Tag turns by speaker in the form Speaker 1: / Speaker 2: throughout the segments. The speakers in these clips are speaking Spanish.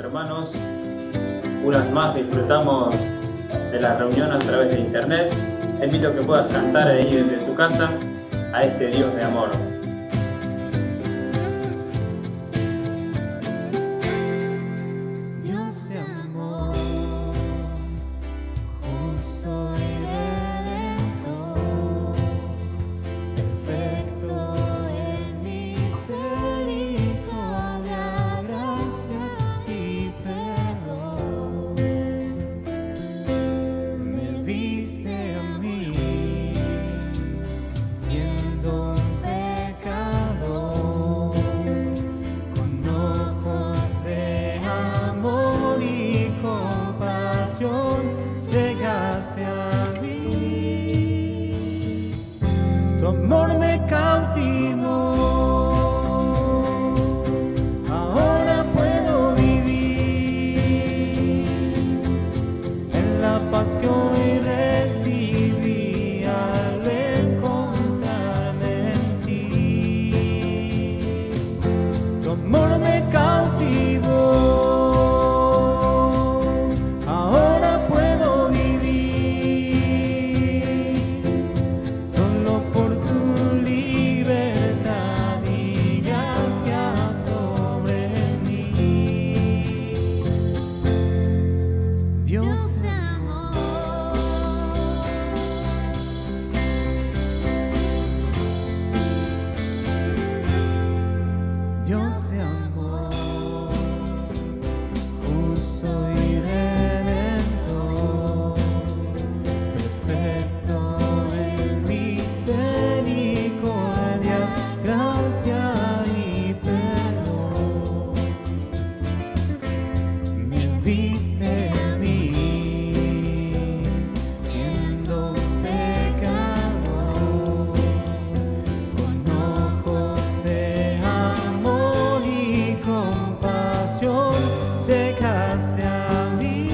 Speaker 1: hermanos. Una vez más disfrutamos de la reunión a través de internet. Te invito a que puedas cantar ahí desde tu casa a este Dios de amor.
Speaker 2: Dios de amor, justo y redentor, perfecto en misericordia, gracia y perdón. Me viste a mí, siendo un pecador, con ojos de amor y compasión, llegaste a mí. Tu amor me cautivó, ahora puedo vivir en la paz que hoy recibí al encontrarme en ti. Tu amor me cautivó, ahora puedo vivir solo por tu libertad y gracia sobre mí. Dios de amor, Dios de amor, justo y redentor, perfecto en misericordia, gracia y perdón. Me viste a mí, siendo un pecador, con ojos de amor y compasión, llegaste a mí.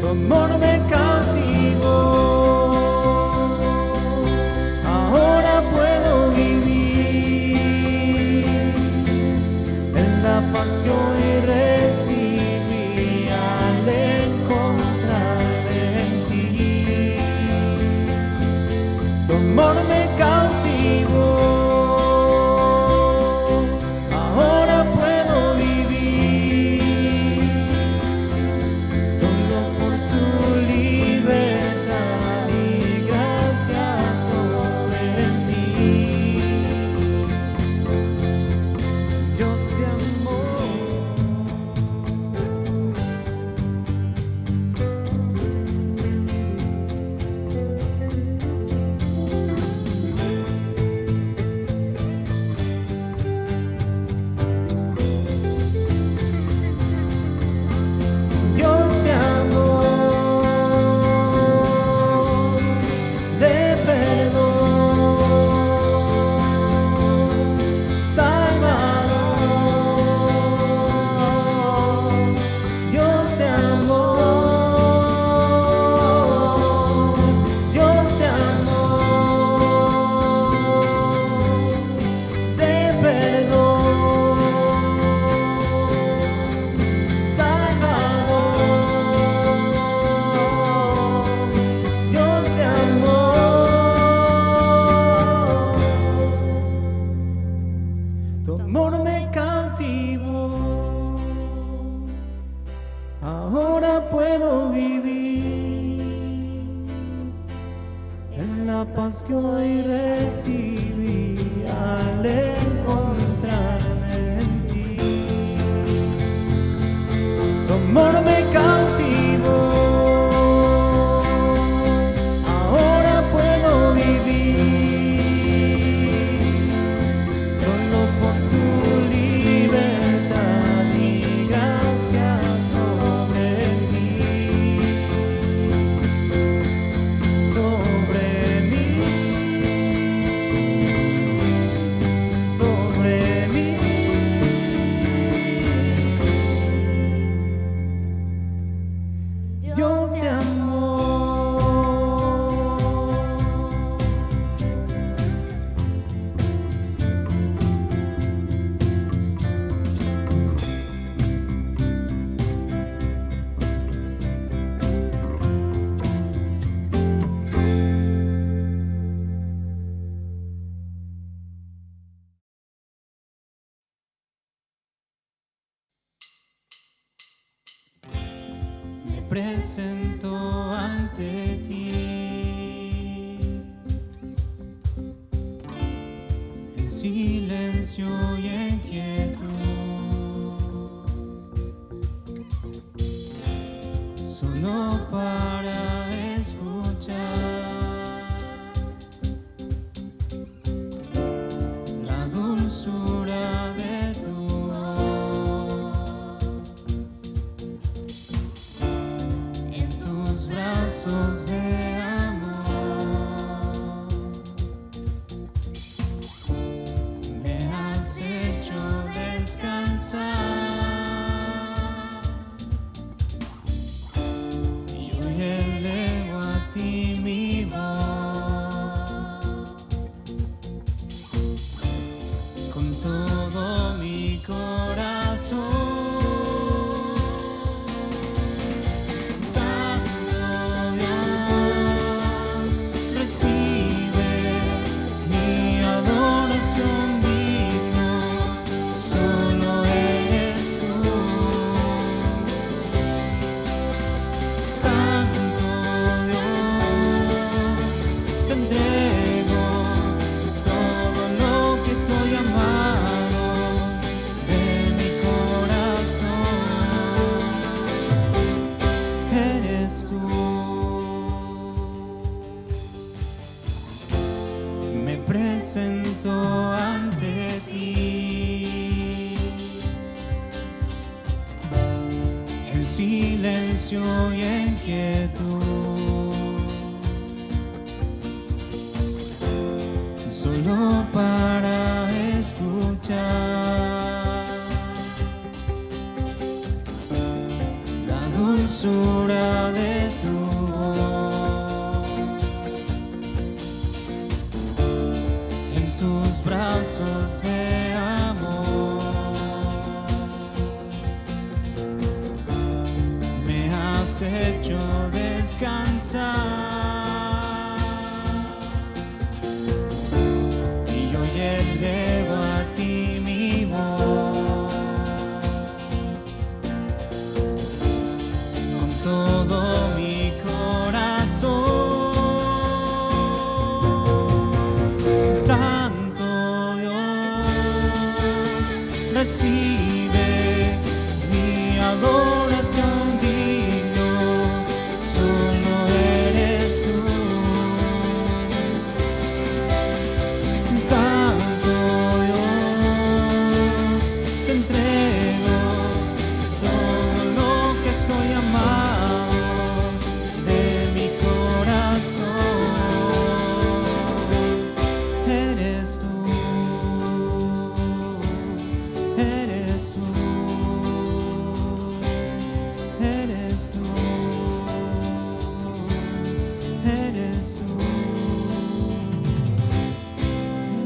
Speaker 2: Tu amor me cautivó, ahora puedo vivir en la paz que hoy recibí al encontrarme en ti. Tu amor me cautivó, ahora puedo vivir solo por tu libertad y gracia sobre mí. Dios de amor. Dios de amor, de perdón, Salvador. Dios de amor, Dios de amor, de perdón, Salvador. Dios de amor, tu amor me cautivó, ahora puedo vivir en la paz que hoy recibí al encontrarme en ti. Tu amor me cautivó, ahora puedo vivir solo por tu libertad y gracia sobre mí. Sobre mí, sobre presento ante ti, en silencio y en quietud, solo para escuchar la dulzura de tu voz, en tus brazos de amor me has hecho descansar. Y hoy elevo a ti mi voz, con todo mi corazón. Santo Dios, recibe mi adoración, digno solo eres tú. Santo Dios, te entrego todo lo que soy, amado de mi corazón. Eres tú. Me presento ante ti, en silencio y en quietud, solo para escuchar la dulzura de tu voz, en tus brazos de amor me has hecho descansar. Y hoy elevo a ti mi voz, con todo mi corazón. Santo Dios, recibe mi adoración, digno solo eres tú. Santo Dios, te entrego todo lo que soy, amado de mi corazón. Eres tú, eres tú, eres tú, eres tú,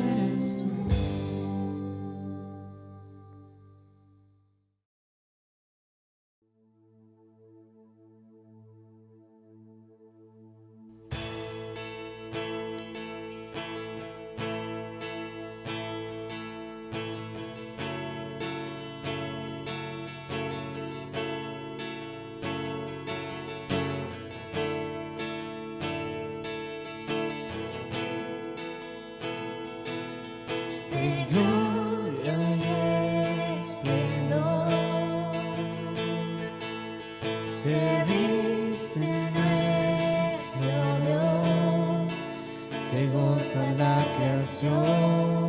Speaker 2: eres tú. De gloria y esplendor se viste nuestro Dios, se goza la creación,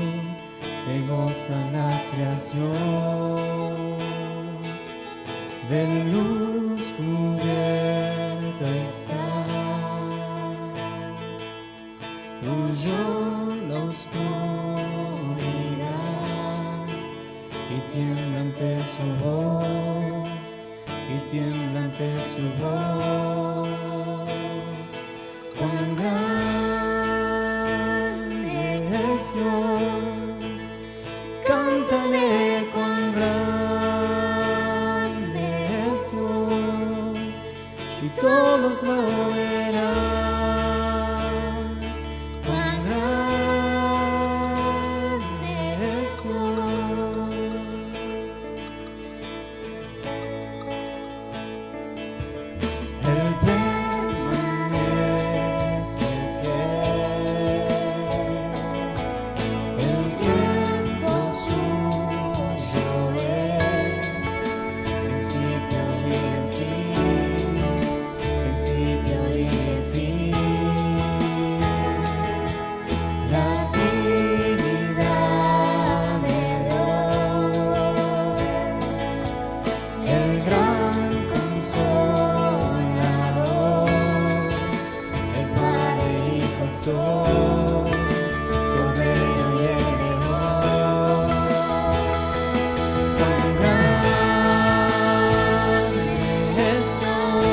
Speaker 2: se goza la creación, de luz cubierta está, huyó la oscuridad y tiembla ante su voz, y tiembla ante su voz. Cuán grande es Dios, cántale cuán grande es Dios, y todos lo verán. Cuán grande es Dios. sos, tu reina y el león. Cuán grande sos,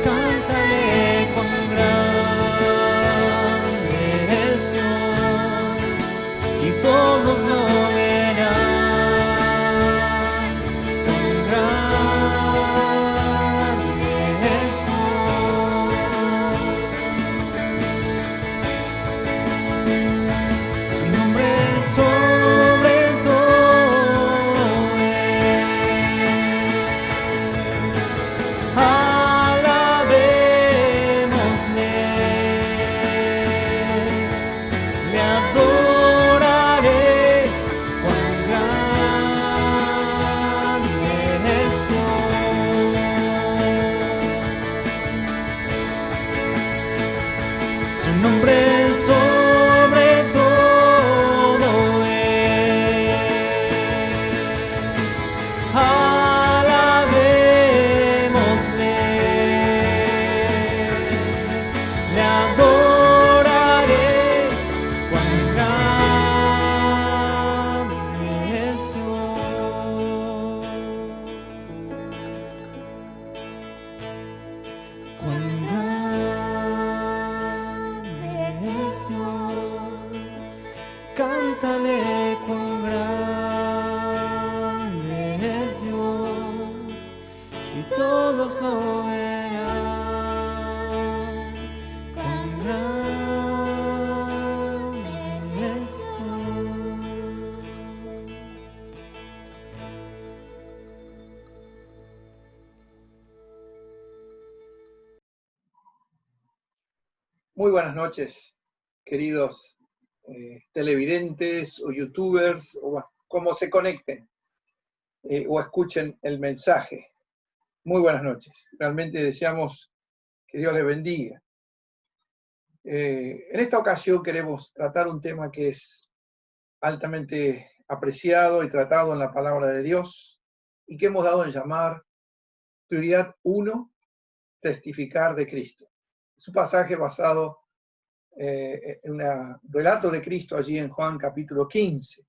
Speaker 2: cántale cuán grande sos, y todos lo verán. Su nombre sobre todo es. Alabémosle, le adoraré, cuán grande es Dios. Cuán cántale cuán grande es Dios, y todos lo verán. Cuán grande es Dios.
Speaker 3: Muy buenas noches, queridos televidentes o youtubers, o como se conecten o escuchen el mensaje. Muy buenas noches. Realmente deseamos que Dios les bendiga. En esta ocasión queremos tratar un tema que es altamente apreciado y tratado en la palabra de Dios y que hemos dado en llamar prioridad 1, testificar de Cristo. Es un pasaje basado en un relato de Cristo allí en Juan capítulo 15.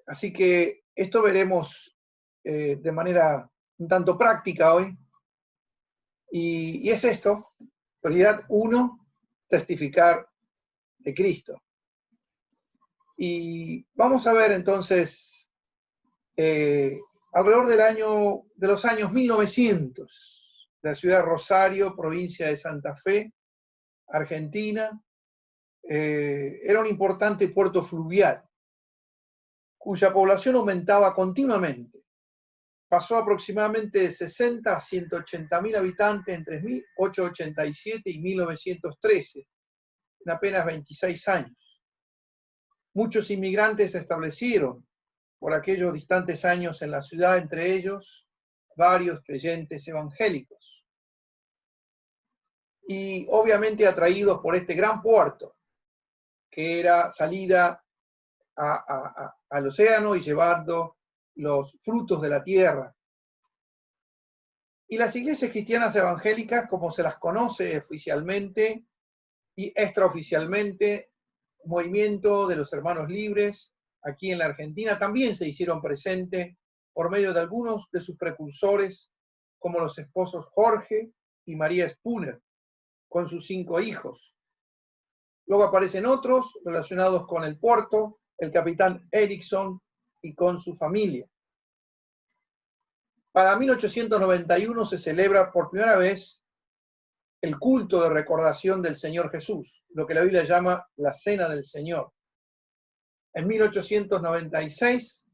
Speaker 3: Así que esto veremos de manera un tanto práctica hoy. Y es esto, prioridad 1, testificar de Cristo. Y vamos a ver entonces, alrededor de los años 1900, la ciudad de Rosario, provincia de Santa Fe, Argentina, era un importante puerto fluvial, cuya población aumentaba continuamente. Pasó aproximadamente de 60 a 180.000 habitantes entre 1887 y 1913, en apenas 26 años. Muchos inmigrantes se establecieron por aquellos distantes años en la ciudad, entre ellos varios creyentes evangélicos. Y obviamente atraídos por este gran puerto, que era salida al océano y llevando los frutos de la tierra. Y las iglesias cristianas evangélicas, como se las conoce oficialmente y extraoficialmente, movimiento de los hermanos libres, aquí en la Argentina, también se hicieron presentes por medio de algunos de sus precursores, como los esposos Jorge y María Spooner, con sus 5 hijos. Luego aparecen otros relacionados con el puerto, el capitán Erickson y con su familia. Para 1891 se celebra por primera vez el culto de recordación del Señor Jesús, lo que la Biblia llama la Cena del Señor. En 1896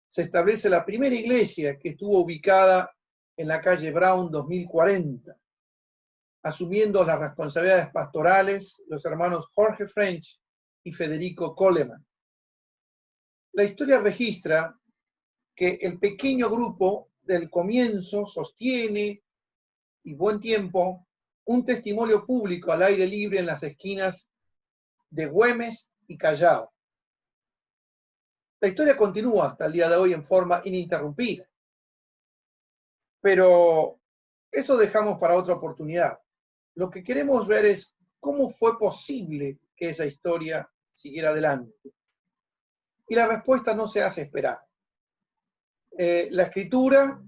Speaker 3: se establece la primera iglesia, que estuvo ubicada en la calle Brown 2040, asumiendo las responsabilidades pastorales los hermanos Jorge French y Federico Coleman. La historia registra que el pequeño grupo del comienzo sostiene, y buen tiempo, un testimonio público al aire libre en las esquinas de Güemes y Callao. La historia continúa hasta el día de hoy en forma ininterrumpida. Pero eso dejamos para otra oportunidad. Lo que queremos ver es cómo fue posible que esa historia siguiera adelante. Y la respuesta no se hace esperar. La escritura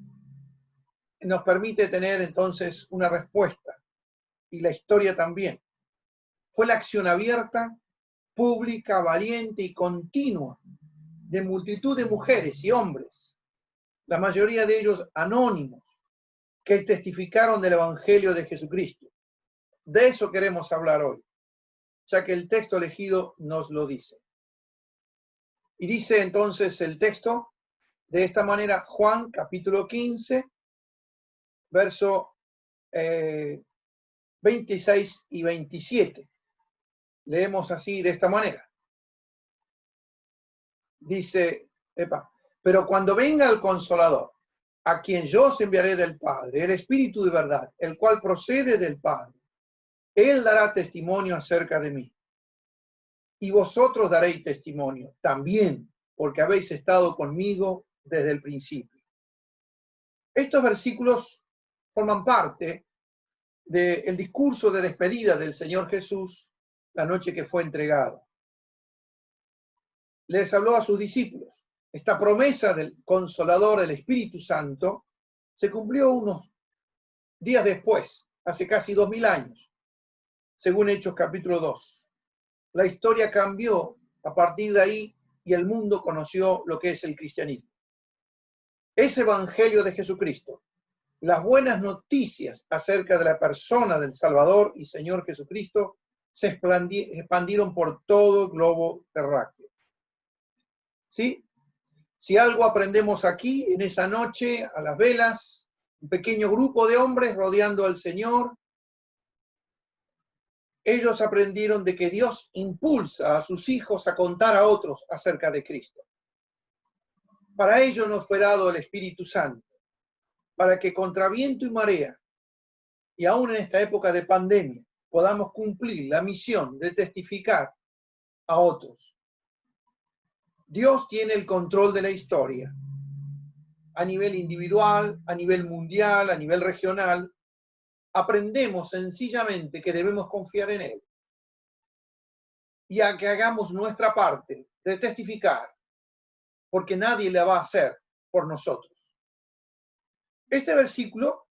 Speaker 3: nos permite tener entonces una respuesta, y la historia también. Fue la acción abierta, pública, valiente y continua de multitud de mujeres y hombres, la mayoría de ellos anónimos, que testificaron del Evangelio de Jesucristo. De eso queremos hablar hoy, ya que el texto elegido nos lo dice. Y dice entonces el texto de esta manera, Juan capítulo 15, verso 26 y 27. Leemos así de esta manera. Dice, pero cuando venga el Consolador, a quien yo os enviaré del Padre, el Espíritu de verdad, el cual procede del Padre, él dará testimonio acerca de mí. Y vosotros daréis testimonio también, porque habéis estado conmigo desde el principio. Estos versículos forman parte del discurso de despedida del Señor Jesús la noche que fue entregado. Les habló a sus discípulos. Esta promesa del Consolador, del Espíritu Santo, se cumplió unos días después, hace casi 2000 años, según Hechos capítulo 2. La historia cambió a partir de ahí y el mundo conoció lo que es el cristianismo. Ese Evangelio de Jesucristo, las buenas noticias acerca de la persona del Salvador y Señor Jesucristo, se expandieron por todo el globo terráqueo. ¿Sí? Si algo aprendemos aquí, en esa noche, a las velas, un pequeño grupo de hombres rodeando al Señor, ellos aprendieron de que Dios impulsa a sus hijos a contar a otros acerca de Cristo. Para ello nos fue dado el Espíritu Santo, para que contra viento y marea, y aún en esta época de pandemia, podamos cumplir la misión de testificar a otros. Dios tiene el control de la historia, a nivel individual, a nivel mundial, a nivel regional. Aprendemos sencillamente que debemos confiar en Él y a que hagamos nuestra parte de testificar, porque nadie la va a hacer por nosotros. Este versículo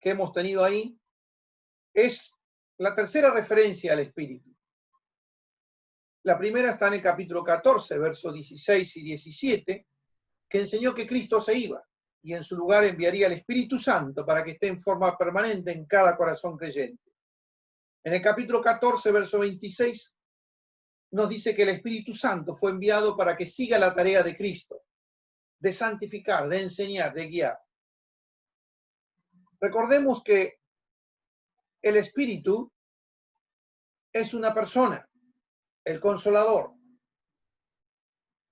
Speaker 3: que hemos tenido ahí es la tercera referencia al Espíritu. La primera está en el capítulo 14, versos 16 y 17, que enseñó que Cristo se iba y en su lugar enviaría el Espíritu Santo para que esté en forma permanente en cada corazón creyente. En el capítulo 14, verso 26, nos dice que el Espíritu Santo fue enviado para que siga la tarea de Cristo, de santificar, de enseñar, de guiar. Recordemos que el Espíritu es una persona, el Consolador.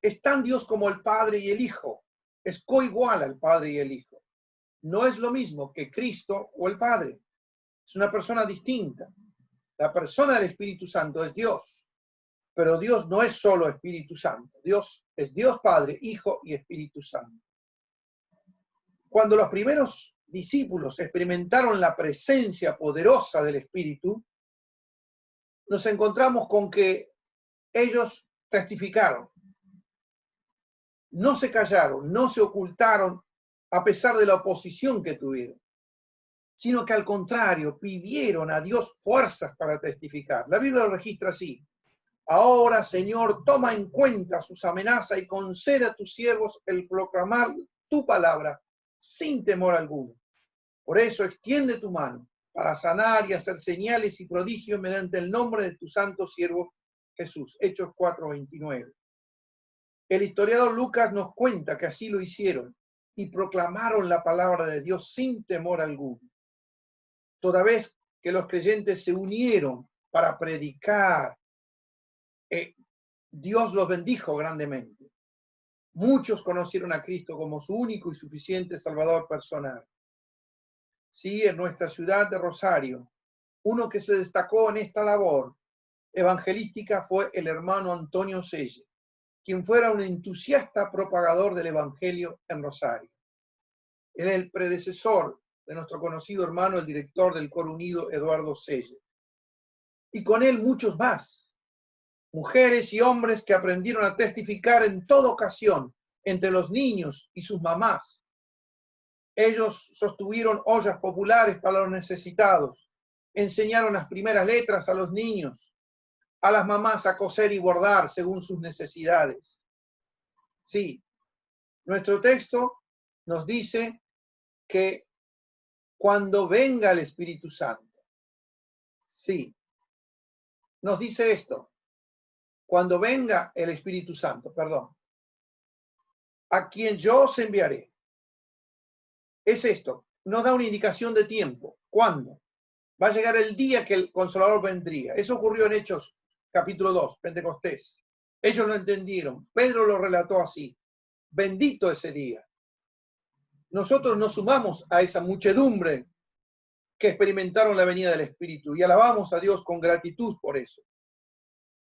Speaker 3: Es tan Dios como el Padre y el Hijo. Es coigual al Padre y el Hijo. No es lo mismo que Cristo o el Padre. Es una persona distinta. La persona del Espíritu Santo es Dios. Pero Dios no es solo Espíritu Santo. Dios es Dios Padre, Hijo y Espíritu Santo. Cuando los primeros discípulos experimentaron la presencia poderosa del Espíritu, nos encontramos con que ellos testificaron. No se callaron, no se ocultaron a pesar de la oposición que tuvieron, sino que al contrario, pidieron a Dios fuerzas para testificar. La Biblia lo registra así. Ahora, Señor, toma en cuenta sus amenazas y concede a tus siervos el proclamar tu palabra sin temor alguno. Por eso extiende tu mano para sanar y hacer señales y prodigios mediante el nombre de tu santo siervo Jesús. Hechos 4:29. El historiador Lucas nos cuenta que así lo hicieron y proclamaron la palabra de Dios sin temor alguno. Toda vez que los creyentes se unieron para predicar, Dios los bendijo grandemente. Muchos conocieron a Cristo como su único y suficiente Salvador personal. Sí, en nuestra ciudad de Rosario, uno que se destacó en esta labor evangelística fue el hermano Antonio Selle, quien fuera un entusiasta propagador del Evangelio en Rosario. Él es el predecesor de nuestro conocido hermano, el director del Coro Unido, Eduardo Selle. Y con él muchos más, mujeres y hombres que aprendieron a testificar en toda ocasión entre los niños y sus mamás. Ellos sostuvieron ollas populares para los necesitados, enseñaron las primeras letras a los niños, a las mamás a coser y bordar según sus necesidades. Sí, nuestro texto nos dice que cuando venga el Espíritu Santo, sí, nos dice esto, cuando venga el Espíritu Santo, perdón, a quien yo os enviaré. Es esto, nos da una indicación de tiempo. ¿Cuándo? Va a llegar el día que el Consolador vendría. Eso ocurrió en Hechos capítulo 2, Pentecostés. Ellos lo entendieron. Pedro lo relató así. Bendito ese día. Nosotros nos sumamos a esa muchedumbre que experimentaron la venida del Espíritu y alabamos a Dios con gratitud por eso.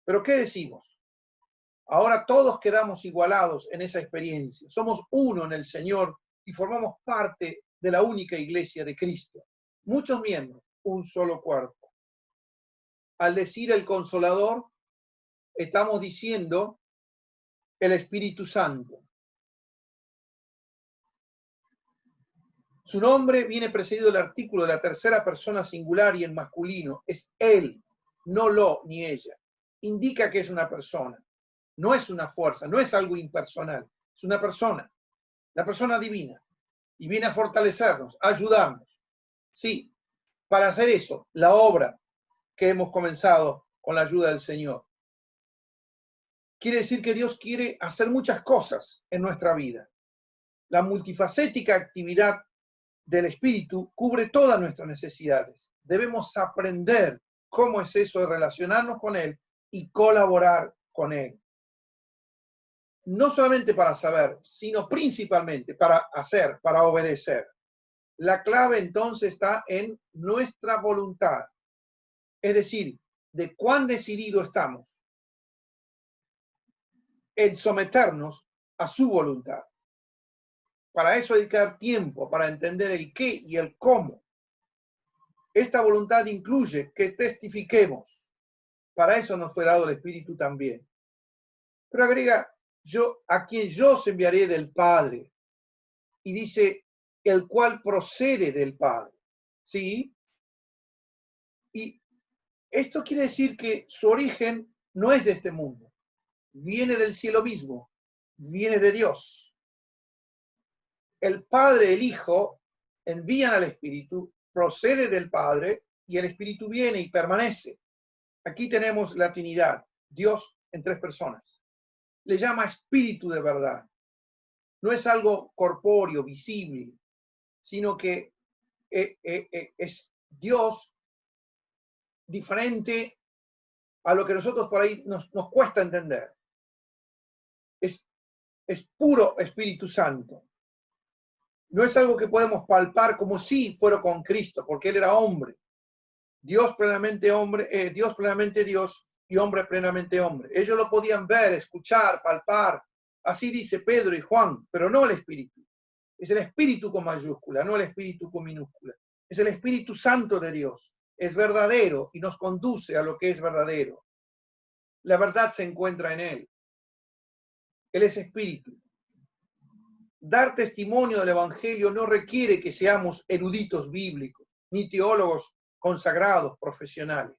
Speaker 3: Pero ¿qué decimos? Ahora todos quedamos igualados en esa experiencia. Somos uno en el Señor y formamos parte de la única iglesia de Cristo. Muchos miembros, un solo cuerpo. Al decir el Consolador, estamos diciendo el Espíritu Santo. Su nombre viene precedido del artículo de la tercera persona singular y en masculino. Es él, no lo ni ella. Indica que es una persona. No es una fuerza, no es algo impersonal. Es una persona, la persona divina. Y viene a fortalecernos, a ayudarnos. Sí, para hacer eso, la obra que hemos comenzado con la ayuda del Señor. Quiere decir que Dios quiere hacer muchas cosas en nuestra vida. La multifacética actividad del Espíritu cubre todas nuestras necesidades. Debemos aprender cómo es eso de relacionarnos con Él y colaborar con Él. No solamente para saber, sino principalmente para hacer, para obedecer. La clave entonces está en nuestra voluntad. Es decir, de cuán decidido estamos en someternos a su voluntad. Para eso dedicar tiempo, para entender el qué y el cómo. Esta voluntad incluye que testifiquemos. Para eso nos fue dado el Espíritu también. Pero agrega, a quien yo os enviaré del Padre. Y dice, el cual procede del Padre. ¿Sí? Y esto quiere decir que su origen no es de este mundo. Viene del cielo mismo. Viene de Dios. El Padre, el Hijo, envían al Espíritu, procede del Padre y el Espíritu viene y permanece. Aquí tenemos la Trinidad, Dios en tres personas. Le llama Espíritu de verdad. No es algo corpóreo, visible, sino que es Dios diferente a lo que nosotros por ahí nos cuesta entender. Es puro Espíritu Santo. No es algo que podemos palpar como si fuera con Cristo, porque Él era hombre. Dios plenamente hombre, Dios plenamente Dios y hombre plenamente hombre. Ellos lo podían ver, escuchar, palpar. Así dice Pedro y Juan, pero no el Espíritu. Es el Espíritu con mayúscula, no el Espíritu con minúscula. Es el Espíritu Santo de Dios. Es verdadero y nos conduce a lo que es verdadero. La verdad se encuentra en Él. Él es Espíritu. Dar testimonio del Evangelio no requiere que seamos eruditos bíblicos, ni teólogos consagrados profesionales.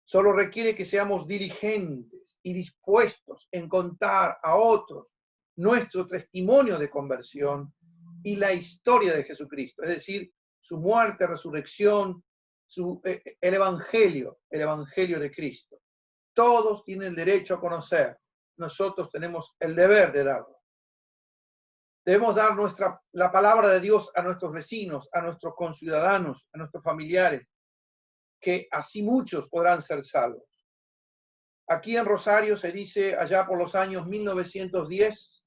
Speaker 3: Solo requiere que seamos diligentes y dispuestos en contar a otros nuestro testimonio de conversión y la historia de Jesucristo, es decir, su muerte, resurrección, el Evangelio de Cristo. Todos tienen el derecho a conocer. Nosotros tenemos el deber de darlo. Debemos dar la palabra de Dios a nuestros vecinos, a nuestros conciudadanos, a nuestros familiares, que así muchos podrán ser salvos. Aquí en Rosario se dice, allá por los años 1910,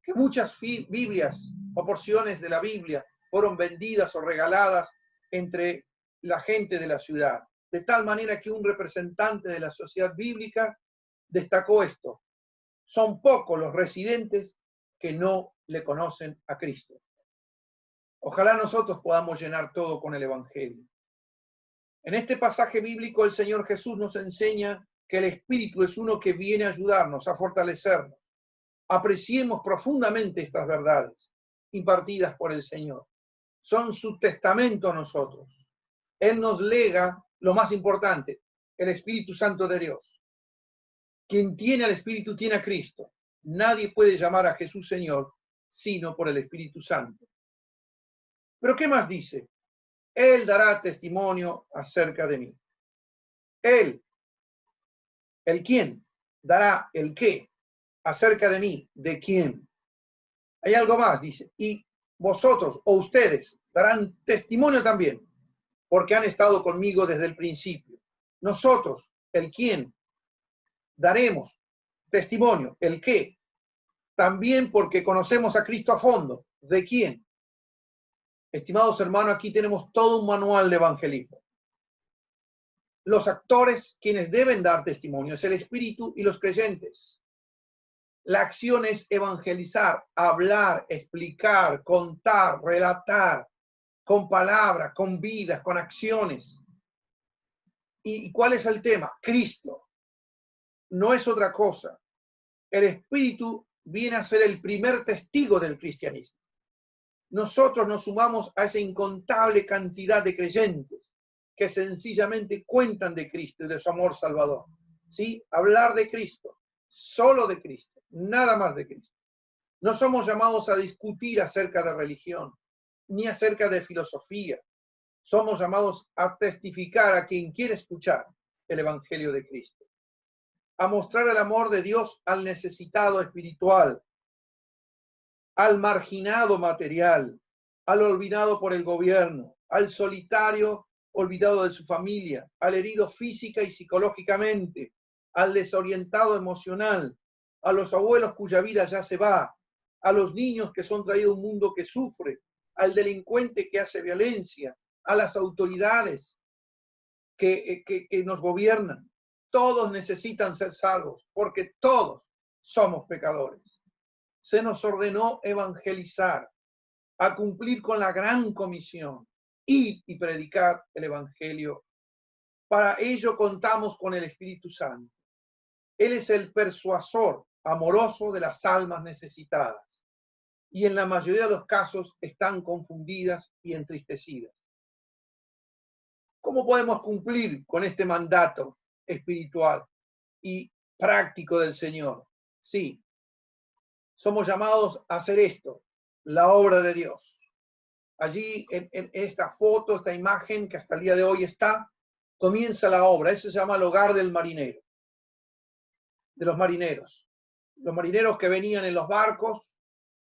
Speaker 3: que muchas Biblias o porciones de la Biblia fueron vendidas o regaladas entre la gente de la ciudad. De tal manera que un representante de la sociedad bíblica destacó esto. Son pocos los residentes que no le conocen a Cristo. Ojalá nosotros podamos llenar todo con el Evangelio. En este pasaje bíblico el Señor Jesús nos enseña que el Espíritu es uno que viene a ayudarnos, a fortalecernos. Apreciemos profundamente estas verdades impartidas por el Señor. Son su testamento a nosotros. Él nos lega lo más importante, el Espíritu Santo de Dios. Quien tiene al Espíritu tiene a Cristo. Nadie puede llamar a Jesús Señor sino por el Espíritu Santo. Pero ¿qué más dice? Él dará testimonio acerca de mí. Él, ¿el quién? Dará el qué acerca de mí. ¿De quién? Hay algo más, dice. Y vosotros o ustedes darán testimonio también, porque han estado conmigo desde el principio. Nosotros, ¿el quién? Daremos testimonio. ¿El qué? También porque conocemos a Cristo a fondo. ¿De quién? Estimados hermanos, aquí tenemos todo un manual de evangelismo. Los actores, quienes deben dar testimonio, es el Espíritu y los creyentes. La acción es evangelizar, hablar, explicar, contar, relatar, con palabras, con vidas, con acciones. ¿Y cuál es el tema? Cristo. No es otra cosa. El Espíritu viene a ser el primer testigo del cristianismo. Nosotros nos sumamos a esa incontable cantidad de creyentes que sencillamente cuentan de Cristo y de su amor salvador. ¿Sí? Hablar de Cristo, solo de Cristo, nada más de Cristo. No somos llamados a discutir acerca de religión, ni acerca de filosofía. Somos llamados a testificar a quien quiere escuchar el Evangelio de Cristo. A mostrar el amor de Dios al necesitado espiritual, al marginado material, al olvidado por el gobierno, al solitario olvidado de su familia, al herido física y psicológicamente, al desorientado emocional, a los abuelos cuya vida ya se va, a los niños que son traídos a un mundo que sufre, al delincuente que hace violencia, a las autoridades que nos gobiernan. Todos necesitan ser salvos, porque todos somos pecadores. Se nos ordenó evangelizar, a cumplir con la gran comisión, ir y predicar el Evangelio. Para ello contamos con el Espíritu Santo. Él es el persuasor amoroso de las almas necesitadas y en la mayoría de los casos están confundidas y entristecidas. ¿Cómo podemos cumplir con este mandato espiritual y práctico del Señor? Sí, somos llamados a hacer esto, la obra de Dios. Allí en esta foto, esta imagen que hasta el día de hoy está, comienza la obra. Ese se llama el hogar del marinero, de los marineros. Los marineros que venían en los barcos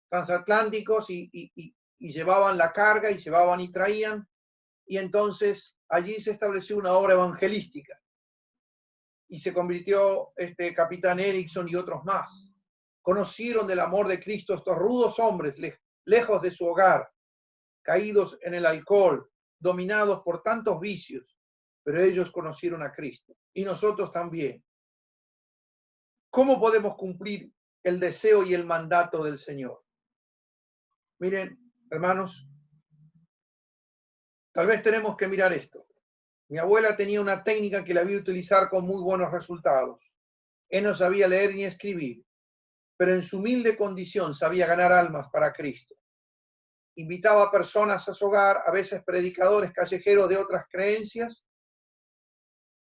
Speaker 3: transatlánticos y llevaban la carga y llevaban y traían. Y entonces allí se estableció una obra evangelística. Y se convirtió capitán Erickson y otros más. Conocieron del amor de Cristo estos rudos hombres, lejos de su hogar, caídos en el alcohol, dominados por tantos vicios, pero ellos conocieron a Cristo y nosotros también. ¿Cómo podemos cumplir el deseo y el mandato del Señor? Miren, hermanos, tal vez tenemos que mirar esto. Mi abuela tenía una técnica que la vi utilizar con muy buenos resultados. Él no sabía leer ni escribir, pero en su humilde condición sabía ganar almas para Cristo. Invitaba a personas a su hogar, a veces predicadores callejeros de otras creencias,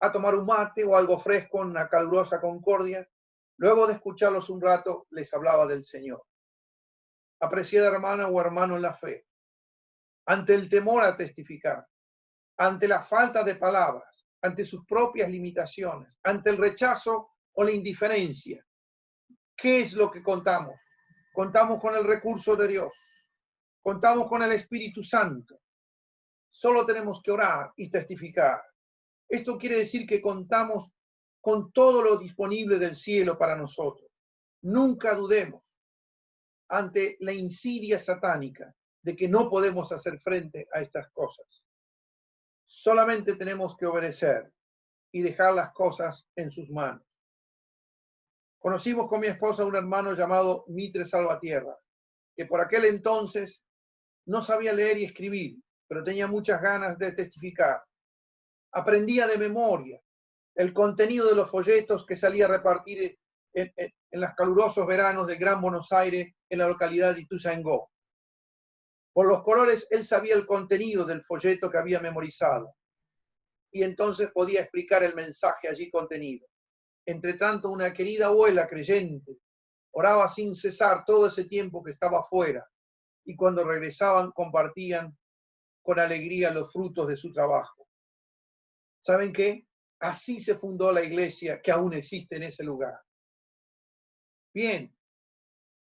Speaker 3: a tomar un mate o algo fresco en una calurosa concordia. Luego de escucharlos un rato, les hablaba del Señor. Apreciada hermana o hermano en la fe, ante el temor a testificar, ante la falta de palabras, ante sus propias limitaciones, ante el rechazo o la indiferencia, ¿qué es lo que contamos? Contamos con el recurso de Dios. Contamos con el Espíritu Santo. Solo tenemos que orar y testificar. Esto quiere decir que contamos con todo lo disponible del cielo para nosotros. Nunca dudemos ante la insidia satánica de que no podemos hacer frente a estas cosas. Solamente tenemos que obedecer y dejar las cosas en sus manos. Conocimos con mi esposa un hermano llamado Mitre Salvatierra, que por aquel entonces No sabía leer y escribir, pero tenía muchas ganas de testificar. Aprendía de memoria el contenido de los folletos que salía a repartir en los calurosos veranos del Gran Buenos Aires en la localidad de Ituzaingó. Por los colores, él sabía el contenido del folleto que había memorizado y entonces podía explicar el mensaje allí contenido. Entre tanto, una querida abuela creyente oraba sin cesar todo ese tiempo que estaba afuera y cuando regresaban compartían con alegría los frutos de su trabajo. ¿Saben qué? Así se fundó la iglesia que aún existe en ese lugar. Bien,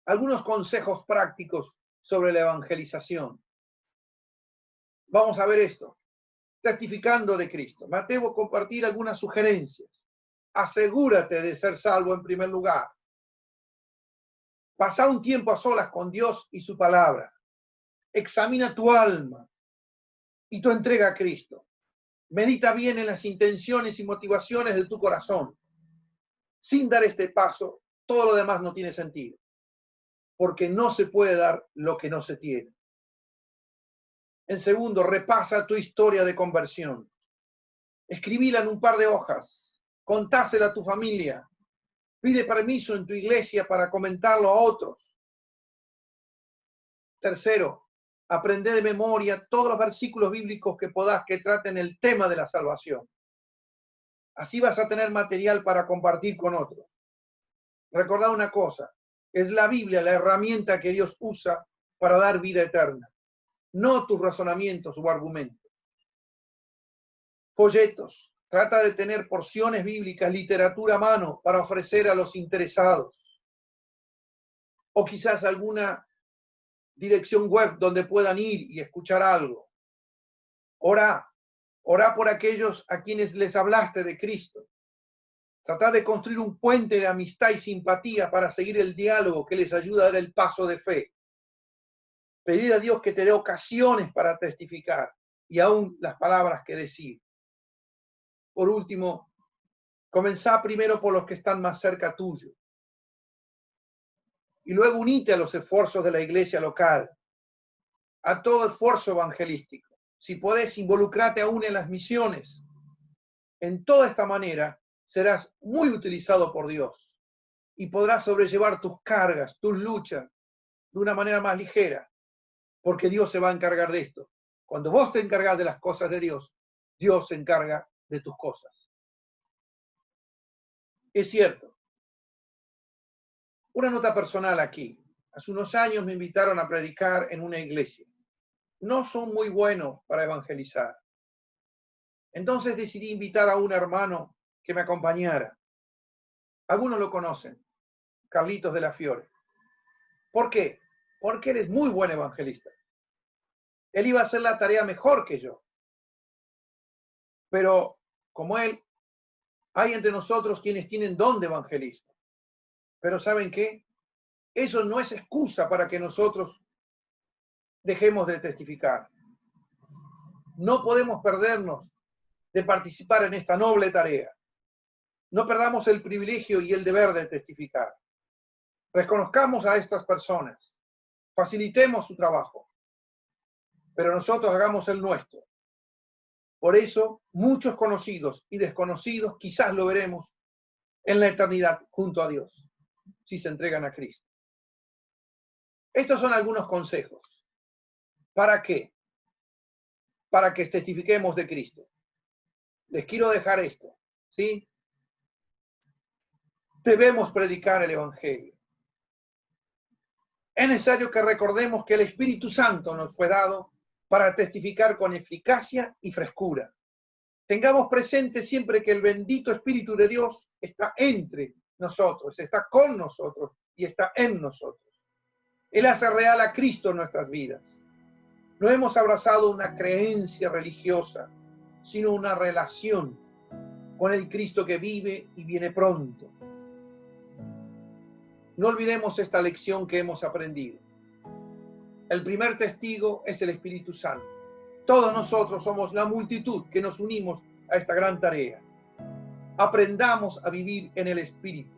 Speaker 3: algunos consejos prácticos sobre la evangelización. Vamos a ver esto. Testificando de Cristo. Me atrevo a compartir algunas sugerencias. Asegúrate de ser salvo en primer lugar. Pasa un tiempo a solas con Dios y su palabra. Examina tu alma y tu entrega a Cristo. Medita bien en las intenciones y motivaciones de tu corazón. Sin dar este paso, todo lo demás no tiene sentido, porque no se puede dar lo que no se tiene. En segundo, repasa tu historia de conversión. Escribíla en un par de hojas. Contásela a tu familia. Pide permiso en tu iglesia para comentarlo a otros. Tercero, aprende de memoria todos los versículos bíblicos que podás que traten el tema de la salvación. Así vas a tener material para compartir con otros. Recordá una cosa, es la Biblia la herramienta que Dios usa para dar vida eterna, no tus razonamientos o argumentos. Folletos, trata de tener porciones bíblicas, literatura a mano para ofrecer a los interesados. O quizás alguna dirección web donde puedan ir y escuchar algo. Orá por aquellos a quienes les hablaste de Cristo. Trata de construir un puente de amistad y simpatía para seguir el diálogo que les ayuda a dar el paso de fe. Pedir a Dios que te dé ocasiones para testificar y aún las palabras que decir. Por último, comenzá primero por los que están más cerca tuyo. Y luego unite a los esfuerzos de la iglesia local, a todo esfuerzo evangelístico. Si podés, involucrarte aún en las misiones. En toda esta manera serás muy utilizado por Dios y podrás sobrellevar tus cargas, tus luchas de una manera más ligera, porque Dios se va a encargar de esto. Cuando vos te encargas de las cosas de Dios, Dios se encarga de tus cosas. Es cierto. Una nota personal aquí. Hace unos años me invitaron a predicar en una iglesia. No son muy buenos para evangelizar. Entonces decidí invitar a un hermano que me acompañara. Algunos lo conocen, Carlitos de la Fiore. ¿Por qué? Porque él es muy buen evangelista. Él iba a hacer la tarea mejor que yo. Pero como él, hay entre nosotros quienes tienen don de evangelismo. Pero ¿saben qué? Eso no es excusa para que nosotros dejemos de testificar. No podemos perdernos de participar en esta noble tarea. No perdamos el privilegio y el deber de testificar. Reconozcamos a estas personas. Facilitemos su trabajo. Pero nosotros hagamos el nuestro. Por eso, muchos conocidos y desconocidos quizás lo veremos en la eternidad junto a Dios, si se entregan a Cristo. Estos son algunos consejos. ¿Para qué? Para que testifiquemos de Cristo. Les quiero dejar esto, ¿sí? Debemos predicar el Evangelio. Es necesario que recordemos que el Espíritu Santo nos fue dado para testificar con eficacia y frescura. Tengamos presente siempre que el bendito Espíritu de Dios está entre nosotros, está con nosotros y está en nosotros. Él hace real a Cristo en nuestras vidas. No hemos abrazado una creencia religiosa, sino una relación con el Cristo que vive y viene pronto. No olvidemos esta lección que hemos aprendido. El primer testigo es el Espíritu Santo. Todos nosotros somos la multitud que nos unimos a esta gran tarea. Aprendamos a vivir en el Espíritu,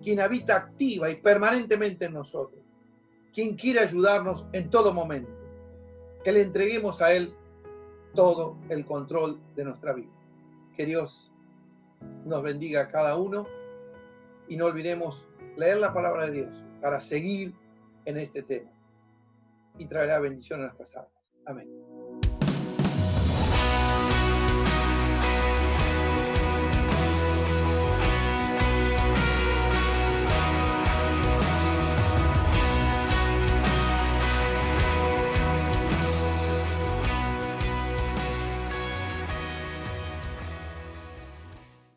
Speaker 3: quien habita activa y permanentemente en nosotros, quien quiere ayudarnos en todo momento. que le entreguemos a Él todo el control de nuestra vida. Que Dios nos bendiga a cada uno y no olvidemos leer la palabra de Dios para seguir en este tema y traerá bendición a nuestras almas. Amén.